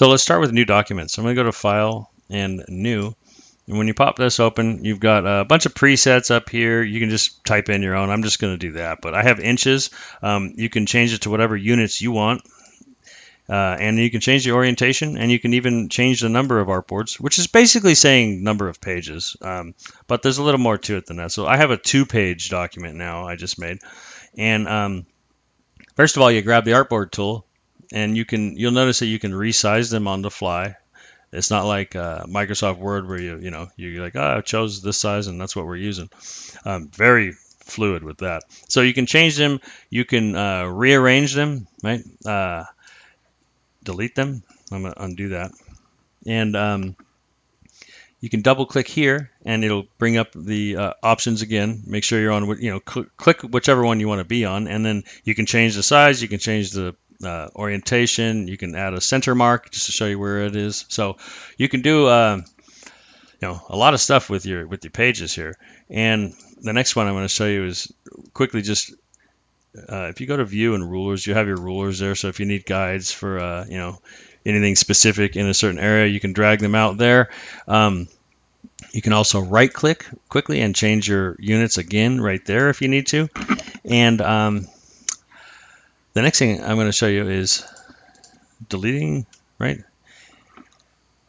So let's start with new documents. I'm going to go to File and New. And when you pop this open, you've got a bunch of presets up here. You can just type in your own. I'm just going to do that. But I have inches. You can change it to whatever units you want. And you can change the orientation, and you can even change the number of artboards, which is basically saying number of pages. But there's a little more to it than that. So I have a 2-page document now I just made. And first of all, you grab the artboard tool, and you'll notice that you can resize them on the fly. It's not like Microsoft Word where you're like, I chose this size and that's what we're using. Very fluid with that. So you can change them. You can rearrange them, right? Delete them. I'm going to undo that. And you can double click here and it'll bring up the options again. Make sure you're on, click whichever one you want to be on. And then you can change the size. You can change the orientation. You can add a center mark just to show you where it is. So you can do a lot of stuff with your pages here. And the next one I'm going to show you is quickly just if you go to View and Rulers, you have your rulers there. So if you need guides for anything specific in a certain area, you can drag them out there. You can also right click quickly and change your units again right there if you need to. And the next thing I'm going to show you is deleting, right?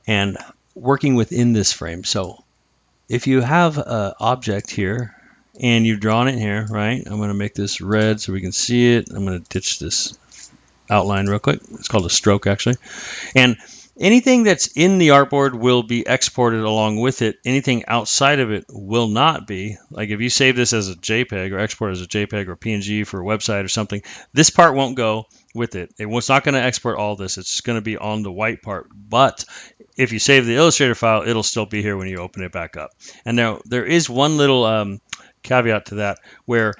And working within this frame. So if you have an object here and you've drawn it here, right? I'm going to make this red so we can see it. I'm going to ditch this outline real quick. It's called a stroke actually. And anything that's in the artboard will be exported along with it. Anything outside of it will not be. Like if you save this as a JPEG or export as a JPEG or PNG for a website or something, this part won't go with it. It's not going to export all this. It's just going to be on the white part. But if you save the Illustrator file, it'll still be here when you open it back up. And now there is one little caveat to that, where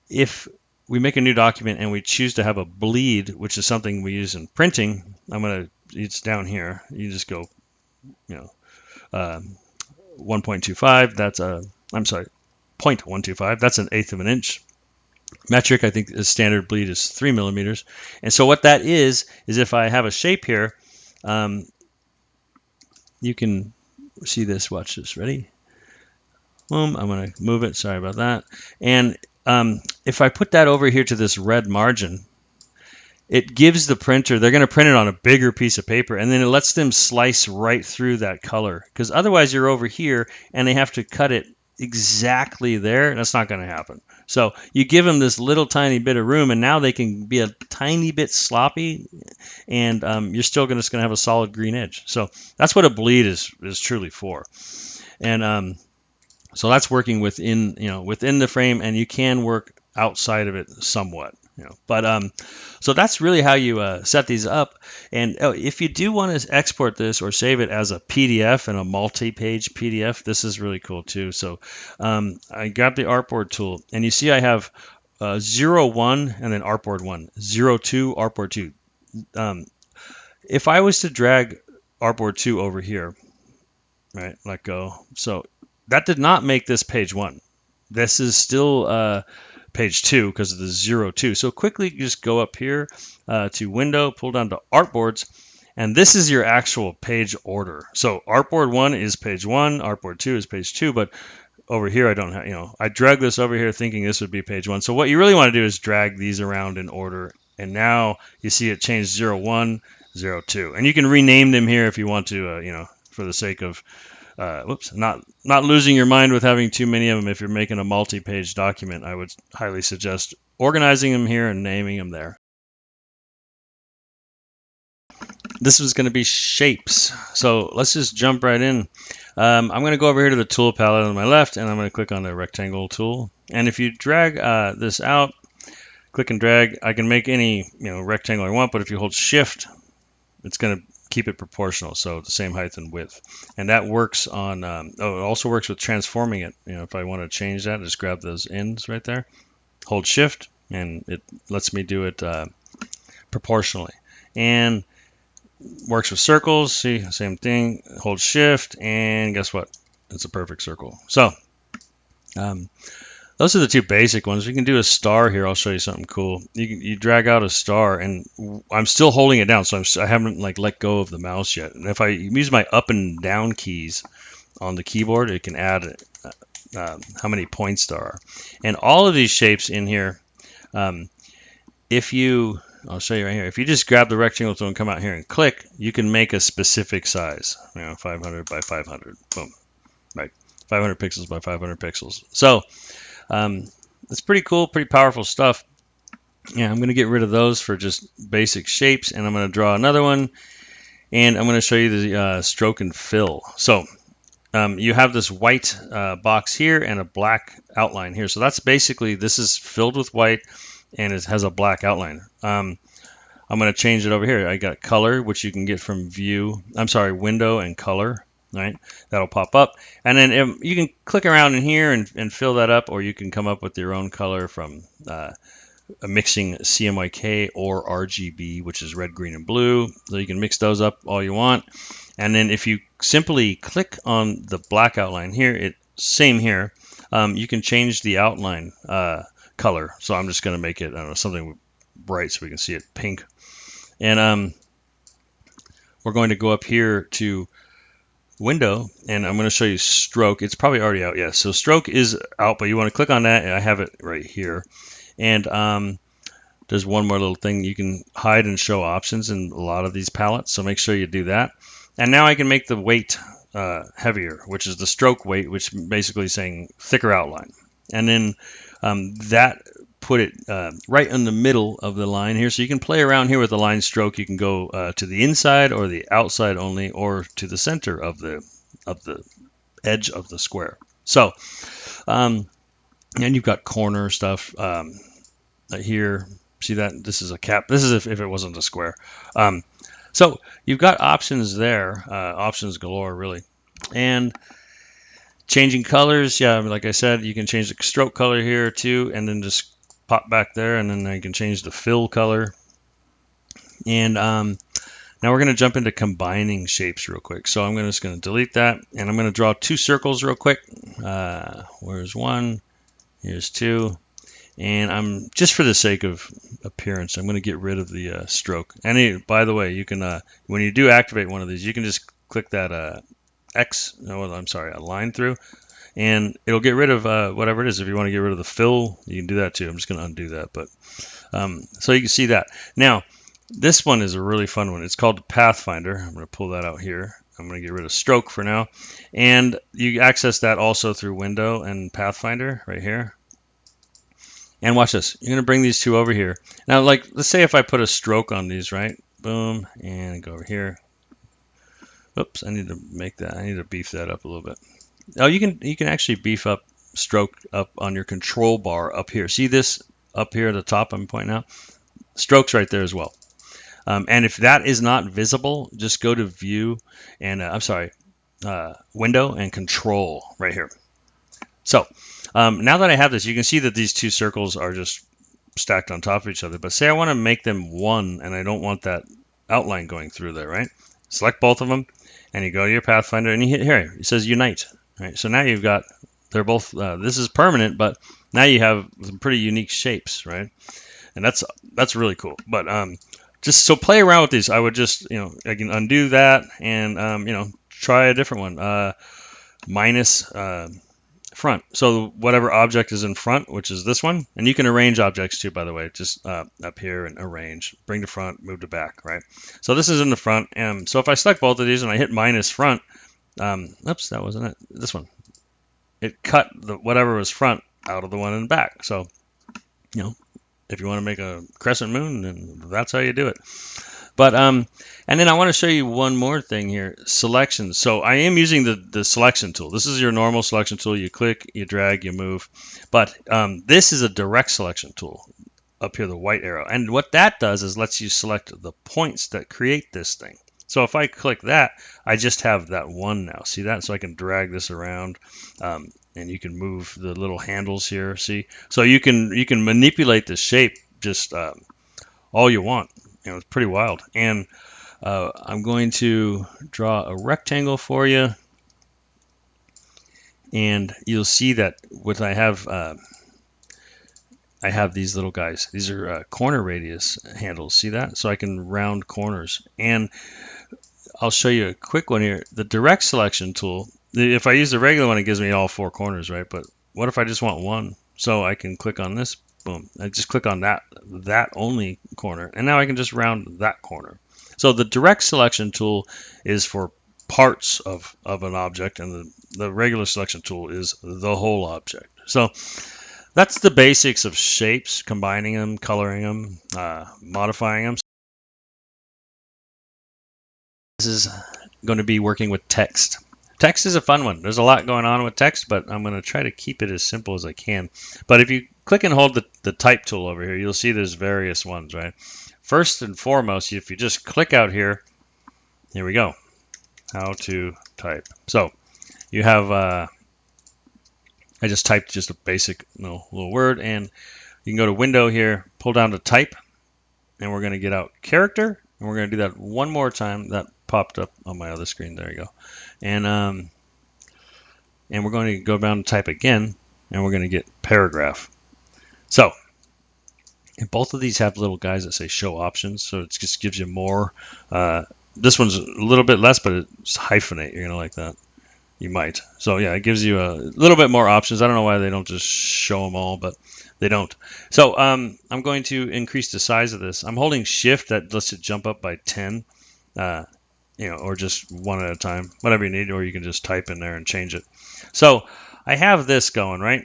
if we make a new document and we choose to have a bleed, which is something we use in printing, it's down here. You just go, 1.25. That's I'm sorry, 0.125. That's an eighth of an inch. Metric, I think the standard bleed is 3 millimeters. And so what that is if I have a shape here, you can see this. Watch this. Ready? Boom. I'm going to move it. Sorry about that. And if I put that over here to this red margin, it gives the printer, they're going to print it on a bigger piece of paper, and then it lets them slice right through that color. Because otherwise you're over here and they have to cut it exactly there, and that's not going to happen. So you give them this little tiny bit of room, and now they can be a tiny bit sloppy, and you're still just going to have a solid green edge. So that's what a bleed is truly for. And so that's working within the frame, and you can work outside of it somewhat. But so that's really how you set these up. And if you do want to export this or save it as a PDF and a multi-page PDF, this is really cool too. So I got the artboard tool, and you see I have 0.1 and then artboard 1, 0.2, artboard 2. If I was to drag artboard 2 over here, right, let go. So that did not make this page 1. This is still page 2 because of the 0.2. So quickly just go up here to Window, pull down to Artboards, and this is your actual page order. So Artboard 1 is page 1, Artboard 2 is page 2, but over here I don't have, I drag this over here thinking this would be page 1. So what you really want to do is drag these around in order, and now you see it changed 0.1, 0.2. And you can rename them here if you want to, for the sake of not losing your mind with having too many of them. If you're making a multi-page document, I would highly suggest organizing them here and naming them there. This is going to be shapes. So let's just jump right in. I'm going to go over here to the tool palette on my left, and I'm going to click on the rectangle tool. And if you drag this out, click and drag, I can make any rectangle I want, but if you hold shift, it's going to keep it proportional, so the same height and width. And that works on, it also works with transforming it. If I want to change that, just grab those ends right there, hold shift, and it lets me do it proportionally. And works with circles, see, same thing, hold shift, and guess what? It's a perfect circle. So Those are the two basic ones. We can do a star here. I'll show you something cool. You drag out a star, and I'm still holding it down, so I haven't like let go of the mouse yet. And if I use my up and down keys on the keyboard, it can add how many points there are. And all of these shapes in here, if you, I'll show you right here. If you just grab the rectangle tool and come out here and click, you can make a specific size. 500 by 500. Boom. Right. 500 pixels by 500 pixels. So it's pretty cool, pretty powerful stuff. Yeah, I'm going to get rid of those for just basic shapes, and I'm going to draw another one, and I'm going to show you the stroke and fill. So you have this white box here and a black outline here. So that's basically, this is filled with white, and it has a black outline. I'm going to change it over here. I got color, which you can get from window and color. Right, that'll pop up, and then you can click around in here and fill that up, or you can come up with your own color from mixing CMYK or RGB, which is red, green, and blue. So you can mix those up all you want, and then if you simply click on the black outline here, same here. You can change the outline color. So I'm just going to make it, I don't know, something bright so we can see it pink, and we're going to go up here to window, and I'm going to show you stroke. It's probably already out. So stroke is out, but you want to click on that, and I have it right here. And there's one more little thing. You can hide and show options in a lot of these palettes, so make sure you do that. And now I can make the weight heavier, which is the stroke weight, which basically is saying thicker outline. And then that put it right in the middle of the line here. So you can play around here with the line stroke. You can go to the inside or the outside only, or to the center of the edge of the square. So, and you've got corner stuff here. See that? This is a cap. This is if it wasn't a square. So you've got options there, options galore, really. And changing colors, yeah, like I said, you can change the stroke color here too, and then just pop back there, and then I can change the fill color. And now we're going to jump into combining shapes real quick. So I'm just going to delete that, and I'm going to draw two circles real quick. Where's one? Here's two. And I'm just for the sake of appearance, I'm going to get rid of the stroke. And by the way, you can when you do activate one of these, you can just click that a line through, and it'll get rid of whatever it is. If you want to get rid of the fill, you can do that too. I'm just going to undo that, but so you can see that. Now, this one is a really fun one. It's called Pathfinder. I'm going to pull that out here. I'm going to get rid of stroke for now, and you access that also through Window and Pathfinder right here. And watch this. You're going to bring these two over here. Now, like, let's say if I put a stroke on these, right? Boom, and go over here. Oops, I need to make that. I need to beef that up a little bit. Oh, you can actually beef up stroke up on your control bar up here. See this up here at the top I'm pointing out? Stroke's right there as well. And if that is not visible, just go to View and Window and Control right here. So now that I have this, you can see that these two circles are just stacked on top of each other. But say I want to make them one, and I don't want that outline going through there, right? Select both of them, and you go to your Pathfinder, and you hit here. It says Unite. Right? So now you've got, they're both, this is permanent, but now you have some pretty unique shapes, right? And that's really cool. But just so play around with these. I would just, I can undo that and, try a different one. Minus front. So whatever object is in front, which is this one, and you can arrange objects too, by the way, just up here and arrange, bring to front, move to back, right? So this is in the front, and so if I select both of these and I hit minus front, oops, that wasn't it. This one, it cut whatever was front out of the one in the back. So, if you want to make a crescent moon, then that's how you do it. But and then I want to show you one more thing here, selection. So I am using the selection tool. This is your normal selection tool. You click, you drag, you move. But this is a direct selection tool up here, the white arrow. And what that does is lets you select the points that create this thing. So if I click that, I just have that one now. See that? So I can drag this around, and you can move the little handles here. See? So you can manipulate the shape just all you want. It's pretty wild. And I'm going to draw a rectangle for you. And you'll see that what I have I have these little guys. These are corner radius handles. See that? So I can round corners. And I'll show you a quick one here. The direct selection tool, if I use the regular one, it gives me all four corners, right? But what if I just want one? So I can click on this, boom. I just click on that only corner, and now I can just round that corner. So the direct selection tool is for parts of an object, and the regular selection tool is the whole object. So that's the basics of shapes, combining them, coloring them, modifying them. This is going to be working with text. Text is a fun one. There's a lot going on with text, but I'm going to try to keep it as simple as I can. But if you click and hold the type tool over here, you'll see there's various ones, right? First and foremost, if you just click out here, here we go, how to type. So you have, I just typed just a basic little word, and you can go to Window here, pull down to Type, and we're going to get out Character, and we're going to do that one more time. That popped up on my other screen. There you go. And we're going to go down and type again, and we're going to get Paragraph. So and both of these have little guys that say Show Options, so it just gives you more. This one's a little bit less, but it's hyphenate. You're going to like that. You might. So yeah, it gives you a little bit more options. I don't know why they don't just show them all, but they don't. So I'm going to increase the size of this. I'm holding Shift. That lets it jump up by 10. Or just one at a time, whatever you need, or you can just type in there and change it. So I have this going, right?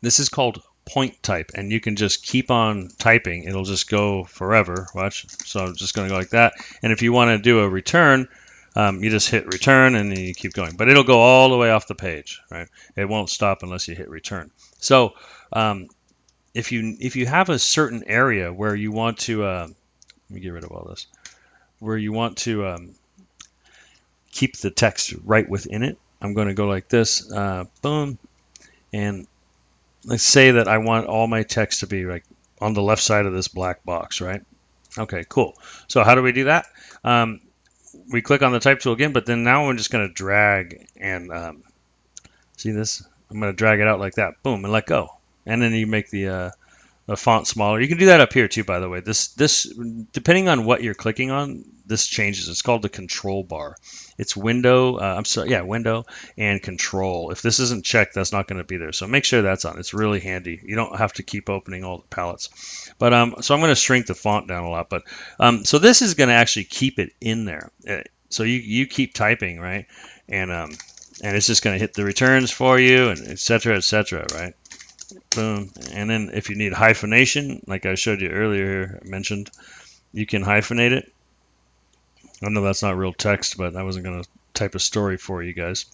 This is called point type, and you can just keep on typing. It'll just go forever. Watch. So I'm just going to go like that. And if you want to do a return, you just hit return and then you keep going. But it'll go all the way off the page, right? It won't stop unless you hit return. So if you have a certain area where you want to, let me get rid of all this, where you want to keep the text right within it, I'm going to go like this, boom, and let's say that I want all my text to be like on the left side of this black box, right? Okay, cool. So how do we do that? We click on the type tool again, but then now I'm just going to drag and see this? I'm going to drag it out like that, boom, and let go. And then you make the font smaller. You can do that up here too, by the way. This depending on what you're clicking on, this changes. It's called the control bar. It's window, window and control. If this isn't checked, that's not going to be there. So make sure that's on. It's really handy. You don't have to keep opening all the palettes. But so I'm going to shrink the font down a lot. But so this is going to actually keep it in there. So you keep typing, right? And it's just going to hit the returns for you, and et cetera, right? Boom. And then if you need hyphenation, like I showed you earlier, I mentioned, you can hyphenate it. I know that's not real text, but I wasn't going to type a story for you guys.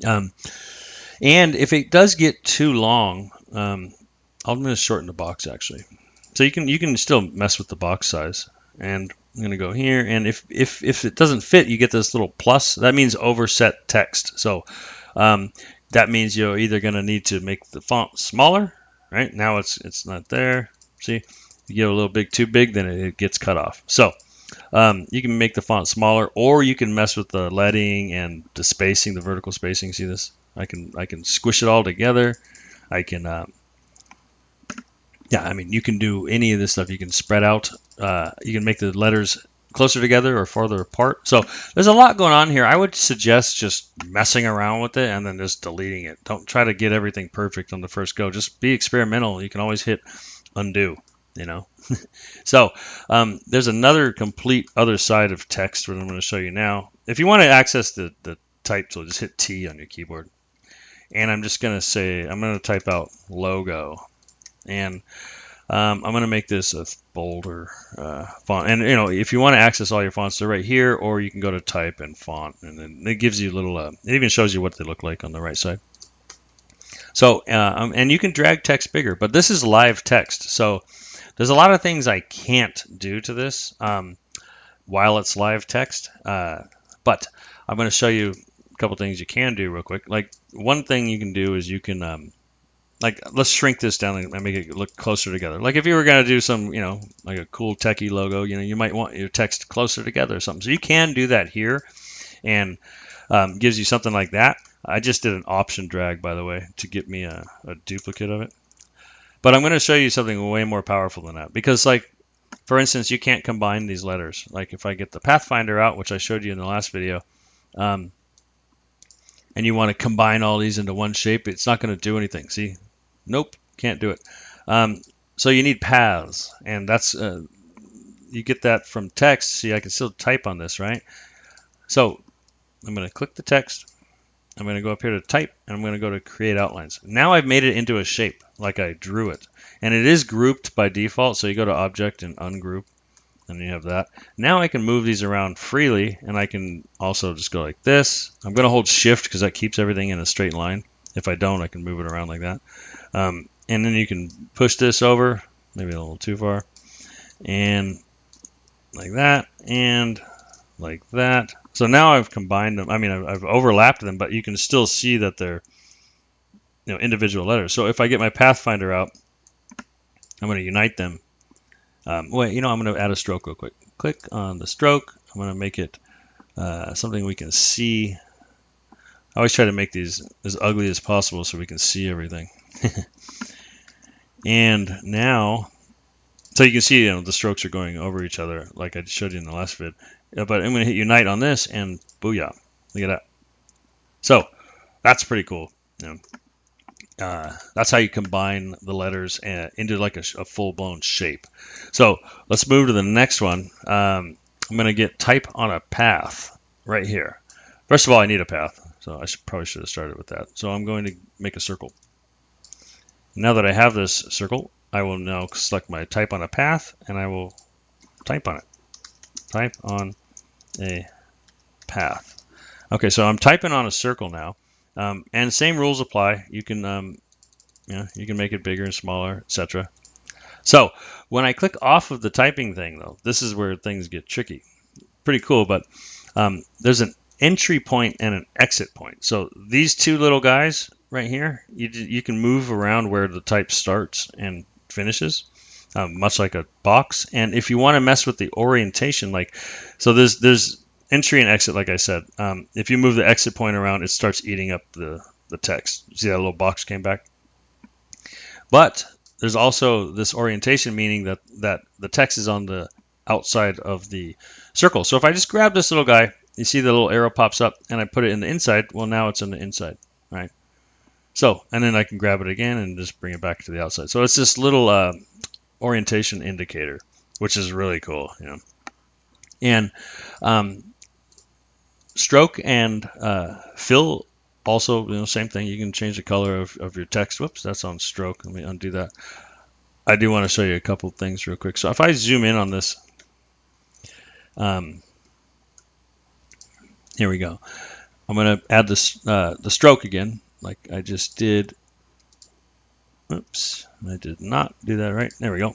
And if it does get too long, I'm going to shorten the box actually. So you can still mess with the box size. And I'm going to go here, and if it doesn't fit, you get this little plus. That means overset text. So that means you're either going to need to make the font smaller, right? Now it's not there. See, you get a little big, too big, then it gets cut off. So you can make the font smaller, or you can mess with the leading and the spacing, the vertical spacing. See this? I can squish it all together. I can, you can do any of this stuff. You can spread out. You can make the letters closer together or farther apart. So there's a lot going on here. I would suggest just messing around with it and then just deleting it. Don't try to get everything perfect on the first go. Just be experimental. You can always hit undo, So there's another complete other side of text that I'm going to show you now. If you want to access the type tool, just hit T on your keyboard. And I'm just going to say, I'm going to type out logo. And I'm going to make this a bolder font. And, if you want to access all your fonts, they're right here, or you can go to type and font. And then it gives you a little, it even shows you what they look like on the right side. So, and you can drag text bigger, but this is live text. So there's a lot of things I can't do to this while it's live text. But I'm going to show you a couple things you can do real quick. Like one thing you can do is you can, let's shrink this down and make it look closer together. Like if you were going to do some, like a cool techie logo, you might want your text closer together or something. So you can do that here, and gives you something like that. I just did an option drag, by the way, to get me a duplicate of it. But I'm going to show you something way more powerful than that, because like, for instance, you can't combine these letters. Like if I get the Pathfinder out, which I showed you in the last video, and you want to combine all these into one shape, it's not going to do anything. See? Nope, can't do it. So you need paths, and that's you get that from text. See, I can still type on this, right? So I'm going to click the text. I'm going to go up here to type, and I'm going to go to create outlines. Now I've made it into a shape like I drew it, and it is grouped by default. So you go to object and ungroup, and you have that. Now I can move these around freely, and I can also just go like this. I'm going to hold shift because that keeps everything in a straight line. If I don't, I can move it around like that. And then you can push this over, maybe a little too far, and like that, and like that. So now I've combined them. I mean, I've overlapped them, but you can still see that they're, individual letters. So if I get my Pathfinder out, I'm going to unite them. Wait, I'm going to add a stroke real quick. Click on the stroke. I'm going to make it something we can see. I always try to make these as ugly as possible so we can see everything. And now, so you can see, the strokes are going over each other like I showed you in the last vid. But I'm going to hit unite on this, and booyah. Look at that. So that's pretty cool. That's how you combine the letters into like a full-blown shape. So let's move to the next one. I'm going to get type on a path right here. First of all, I need a path, so I probably should have started with that. So I'm going to make a circle. Now that I have this circle, I will now select my type on a path, and I will type on it. Type on a path. Okay, so I'm typing on a circle now, and same rules apply. You can, you can make it bigger and smaller, etc. So when I click off of the typing thing, though, this is where things get tricky. Pretty cool, but there's an entry point and an exit point. So these two little guys right here, you can move around where the type starts and finishes, much like a box. And if you want to mess with the orientation, so there's entry and exit, like I said. If you move the exit point around, it starts eating up the text. See that little box came back? But there's also this orientation, meaning that the text is on the outside of the circle. So if I just grab this little guy, you see the little arrow pops up, and I put it in the inside. Well, now it's in the inside, right? So, and then I can grab it again and just bring it back to the outside. So it's this little orientation indicator, which is really cool, And stroke and fill also, same thing. You can change the color of your text. Whoops, that's on stroke. Let me undo that. I do want to show you a couple things real quick. So if I zoom in on this, here we go. I'm going to add this the stroke again, like I just did. Oops, I did not do that right. There we go.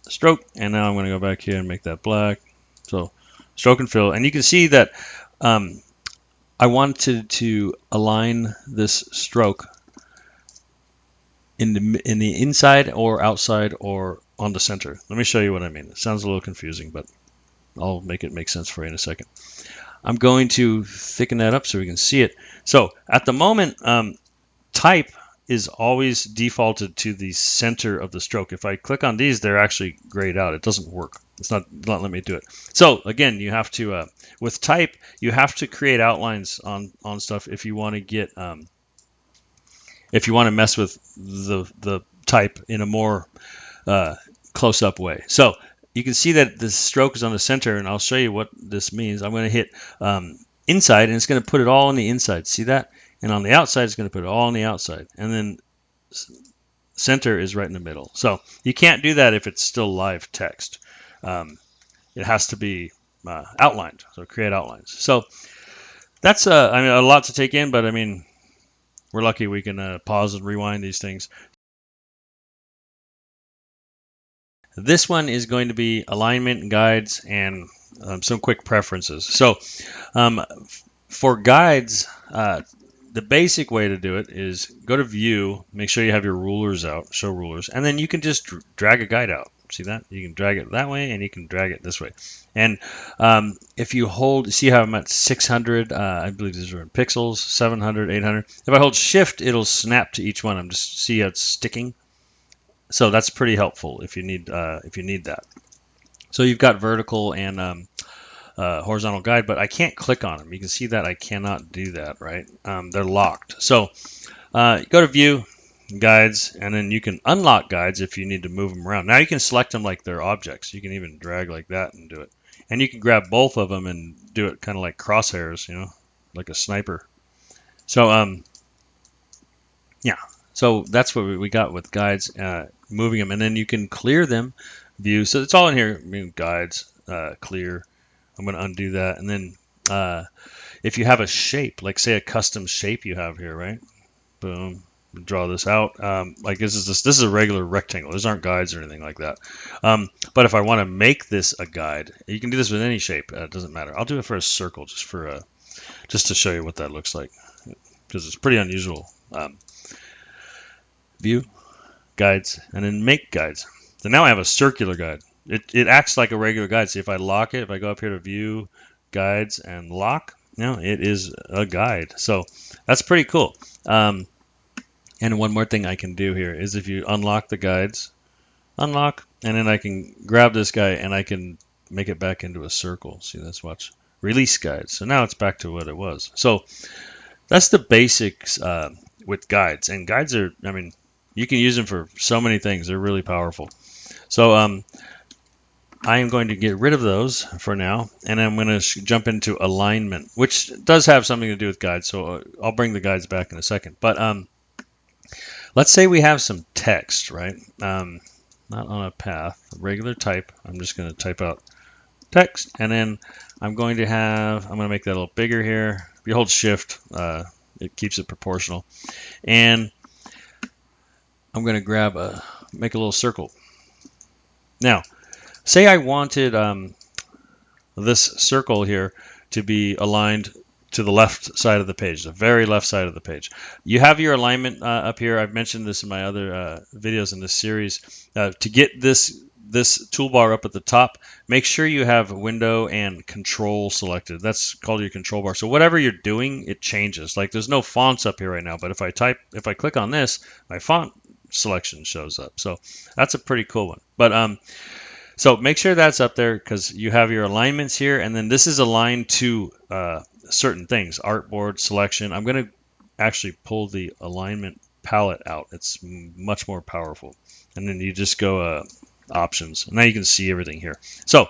Stroke, and now I'm going to go back here and make that black. So stroke and fill, and you can see that I wanted to align this stroke in the inside or outside or on the center. Let me show you what I mean. It sounds a little confusing, but I'll make it make sense for you in a second. I'm going to thicken that up so we can see it. So at the moment, type is always defaulted to the center of the stroke. If I click on these, they're actually grayed out. It doesn't work. It's not letting me do it. So again, you have to, with type, you have to create outlines on stuff if you want to get, if you want to mess with the type in a more close-up way. So you can see that the stroke is on the center, and I'll show you what this means. I'm going to hit inside, and it's going to put it all on the inside. See that? And on the outside, it's going to put it all on the outside. And then center is right in the middle. So you can't do that if it's still live text. It has to be outlined, so create outlines. So that's a lot to take in, but we're lucky we can pause and rewind these things. This one is going to be alignment, guides, and some quick preferences. So for guides, the basic way to do it is go to View, make sure you have your rulers out, show rulers, and then you can just drag a guide out. See that? You can drag it that way, and you can drag it this way. And if you hold, see how I'm at 600, I believe these are in pixels, 700, 800. If I hold Shift, it'll snap to each one. I'm just, see how it's sticking? So that's pretty helpful if you need that. So you've got vertical and horizontal guide, but I can't click on them. You can see that I cannot do that, right? They're locked. So go to View, Guides, and then you can unlock guides if you need to move them around. Now you can select them like they're objects. You can even drag like that and do it. And you can grab both of them and do it kind of like crosshairs, like a sniper. So yeah. So that's what we got with guides, moving them, and then you can clear them, view. So it's all in here. Guides, clear. I'm going to undo that, and then if you have a shape, like say a custom shape you have here, right? Boom. Draw this out. Like this is a regular rectangle. These aren't guides or anything like that. But if I want to make this a guide, you can do this with any shape. It doesn't matter. I'll do it for a circle, just to show you what that looks like, because it's pretty unusual. View, guides, and then make guides. So now I have a circular guide. It acts like a regular guide. See, if I lock it, if I go up here to View, Guides, and Lock, now it is a guide. So that's pretty cool. And one more thing I can do here is if you unlock the guides, unlock, and then I can grab this guy and I can make it back into a circle. See, let's watch. Release guides. So now it's back to what it was. So that's the basics with guides. And guides are, I mean, you can use them for so many things. They're really powerful. So I am going to get rid of those for now, and I'm going to jump into alignment, which does have something to do with guides. So I'll bring the guides back in a second. But let's say we have some text, right? Not on a path, regular type. I'm just going to type out text, and then I'm going to make that a little bigger here. If you hold Shift, it keeps it proportional. And I'm going to make a little circle. Now, say I wanted this circle here to be aligned to the left side of the page, the very left side of the page. You have your alignment up here. I've mentioned this in my other videos in this series. To get this toolbar up at the top, make sure you have Window and Control selected. That's called your control bar. So whatever you're doing, it changes. Like there's no fonts up here right now, but if I click on this, my font selection shows up. So that's a pretty cool one. But so make sure that's up there because you have your alignments here, and then this is aligned to certain things. Artboard selection. I'm going to actually pull the alignment palette out. It's much more powerful. And then you just go options. Now you can see everything here. So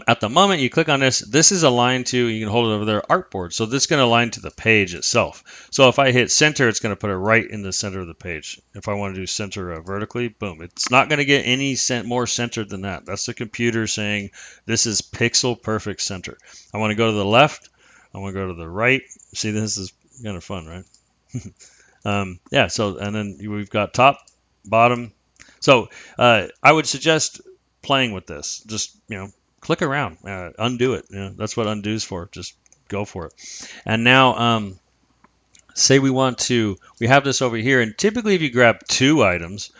at the moment you click on this, this is aligned to, you can hold it over there, artboard. So this is going to align to the page itself. So if I hit center, it's going to put it right in the center of the page. If I want to do center vertically, boom. It's not going to get any more centered than that. That's the computer saying this is pixel perfect center. I want to go to the left. I want to go to the right. See, this is kind of fun, right? Yeah, so, and then we've got top, bottom. So I would suggest playing with this. Just, click around, undo it. That's what undo's for. Just go for it. And now, say we have this over here, and typically if you grab two items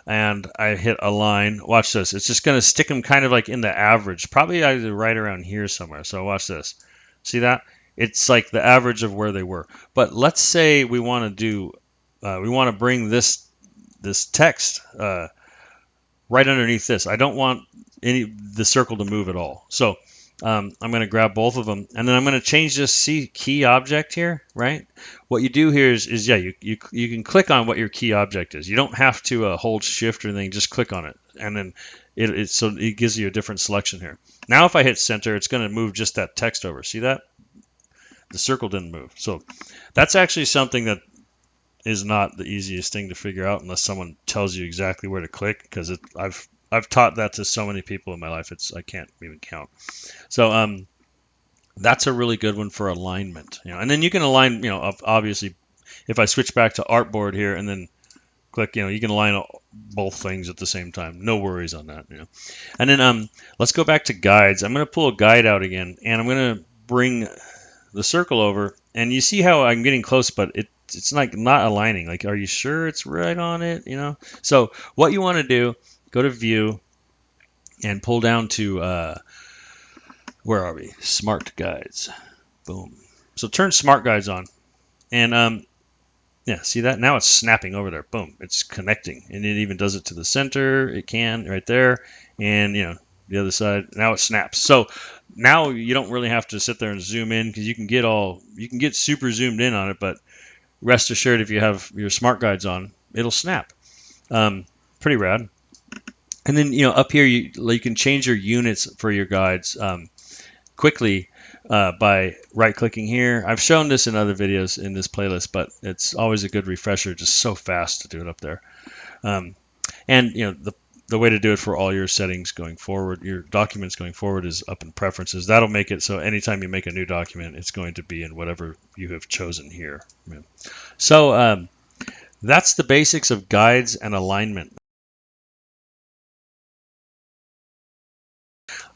and I hit align, watch this. It's just going to stick them kind of like in the average, probably either right around here somewhere. So watch this. See that? It's like the average of where they were. But let's say we want to bring this text right underneath this. I don't want the circle to move at all. So I'm going to grab both of them, and then I'm going to change this key object here, right? What you do here is you can click on what your key object is. You don't have to hold Shift or anything. Just click on it, and then it gives you a different selection here. Now if I hit center, it's going to move just that text over. See that? The circle didn't move. So that's actually something that is not the easiest thing to figure out unless someone tells you exactly where to click, because I've taught that to so many people in my life, I can't even count. So that's a really good one for alignment. And then you can align, obviously, if I switch back to artboard here and then click, you can align both things at the same time. No worries on that. And then let's go back to guides. I'm going to pull a guide out again, and I'm going to bring the circle over, and you see how I'm getting close, but it's like not aligning. Like, are you sure it's right on it? So what you want to do, go to View and pull down to where are we? Smart Guides. Boom. So turn Smart Guides on, and Yeah, see that? Now it's snapping over there. Boom, it's connecting, and it even does it to the center. It can right there, and the other side. Now it snaps. So now you don't really have to sit there and zoom in because you can get super zoomed in on it. But rest assured, if you have your smart guides on, it'll snap. Pretty rad. And then up here you can change your units for your guides quickly by right-clicking here. I've shown this in other videos in this playlist, but it's always a good refresher. Just so fast to do it up there. And the way to do it for all your settings going forward, your documents going forward, is up in preferences. That'll make it so anytime you make a new document, it's going to be in whatever you have chosen here. So that's the basics of guides and alignment.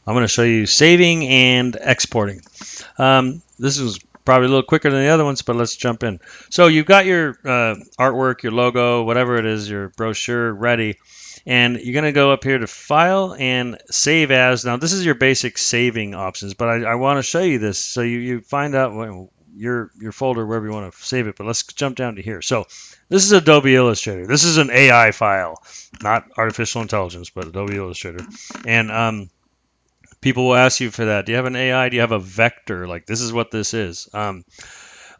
I'm going to show you saving and exporting. This is probably a little quicker than the other ones, but let's jump in. So you've got your artwork, your logo, whatever it is, your brochure ready. And you're going to go up here to File and Save As. Now, this is your basic saving options, but I want to show you this so you find out your folder, wherever you want to save it. But let's jump down to here. So this is Adobe Illustrator. This is an AI file, not artificial intelligence, but Adobe Illustrator. And people will ask you for that. Do you have an AI? Do you have a vector? Like, this is what this is.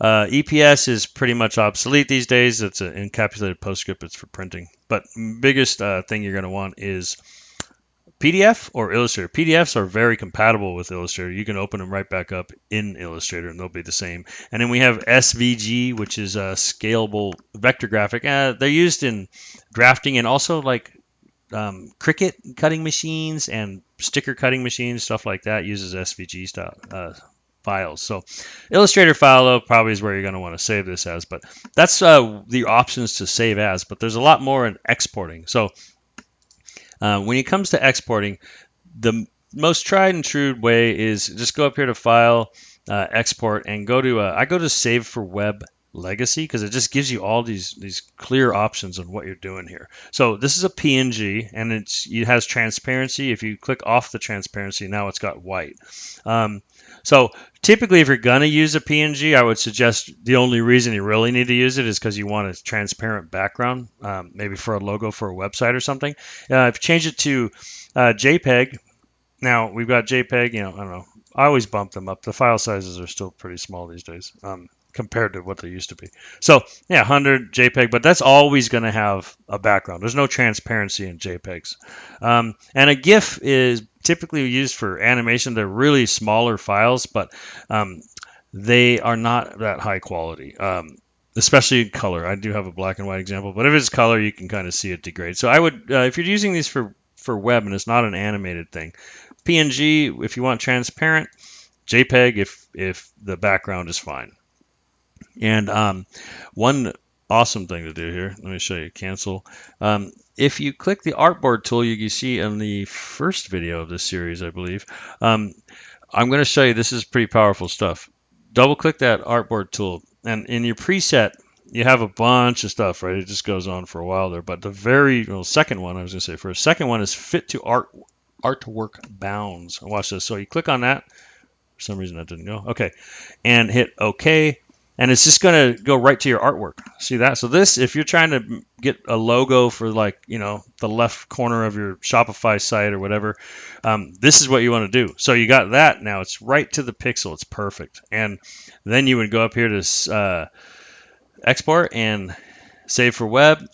EPS is pretty much obsolete these days. It's an encapsulated PostScript. It's for printing. But biggest thing you're going to want is PDF or Illustrator. PDFs are very compatible with Illustrator. You can open them right back up in Illustrator and they'll be the same. And then we have SVG, which is a scalable vector graphic. They're used in drafting and also like Cricut cutting machines and sticker cutting machines, stuff like that, uses SVG style files. So Illustrator file though probably is where you're going to want to save this as, but that's the options to save as, but there's a lot more in exporting. So when it comes to exporting, the most tried and true way is just go up here to File, Export, and go to I go to Save for Web Legacy because it just gives you all these clear options on what you're doing here. So this is a PNG and it has transparency. If you click off the transparency, now it's got white. So typically if you're gonna use a PNG, I would suggest the only reason you really need to use it is because you want a transparent background, maybe for a logo for a website or something. If you change it to JPEG, now we've got JPEG, I don't know, I always bump them up. The file sizes are still pretty small these days. Compared to what they used to be. So yeah, 100 JPEG, but that's always going to have a background. There's no transparency in JPEGs. And a GIF is typically used for animation. They're really smaller files, but they are not that high quality, especially in color. I do have a black and white example, but if it's color, you can kind of see it degrade. So I would, if you're using these for web and it's not an animated thing, PNG if you want transparent, JPEG if the background is fine. And one awesome thing to do here, let me show you, cancel. If you click the artboard tool, you see in the first video of this series, I believe, I'm going to show you, this is pretty powerful stuff. Double click that artboard tool, and in your preset, you have a bunch of stuff, right? It just goes on for a while there, but the very second one, I was going to say first, second one is fit to artwork bounds. Watch this. So you click on that. For some reason that didn't go. Okay. And hit OK. And it's just going to go right to your artwork. See that? So this, if you're trying to get a logo for like, the left corner of your Shopify site or whatever, this is what you want to do. So you got that now. It's right to the pixel. It's perfect. And then you would go up here to export and save for web,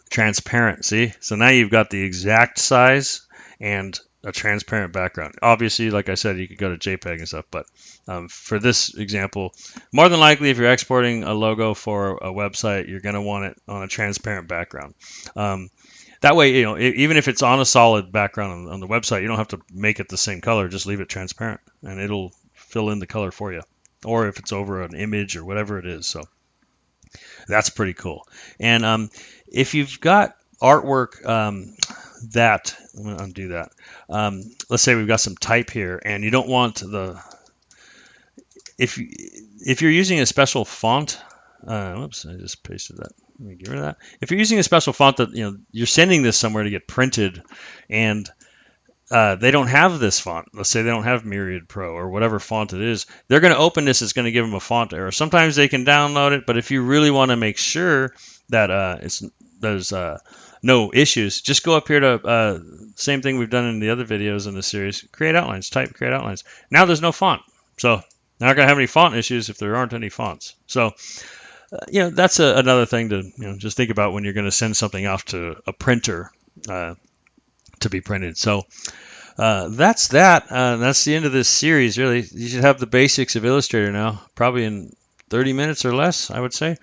transparent. See? So now you've got the exact size and a transparent background. Obviously, like I said, you could go to JPEG and stuff, but for this example, more than likely, if you're exporting a logo for a website, you're going to want it on a transparent background. That way, even if it's on a solid background on the website, you don't have to make it the same color. Just leave it transparent, and it'll fill in the color for you. Or if it's over an image or whatever it is. So that's pretty cool. And if you've got artwork I'm going to undo that. Let's say we've got some type here, and you don't want if you're using a special font, whoops, I just pasted that. Let me get rid of that. If you're using a special font that you're sending this somewhere to get printed, and they don't have this font. Let's say they don't have Myriad Pro or whatever font it is. They're going to open this. It's going to give them a font error. Sometimes they can download it, but if you really want to make sure that there's no issues, just go up here to same thing we've done in the other videos in the series. Create outlines. Type create outlines. Now there's no font, so they're not going to have any font issues if there aren't any fonts. So that's another thing to just think about when you're going to send something off to a printer to be printed. So that's that. That's the end of this series, really. You should have the basics of Illustrator now, probably in 30 minutes or less, I would say.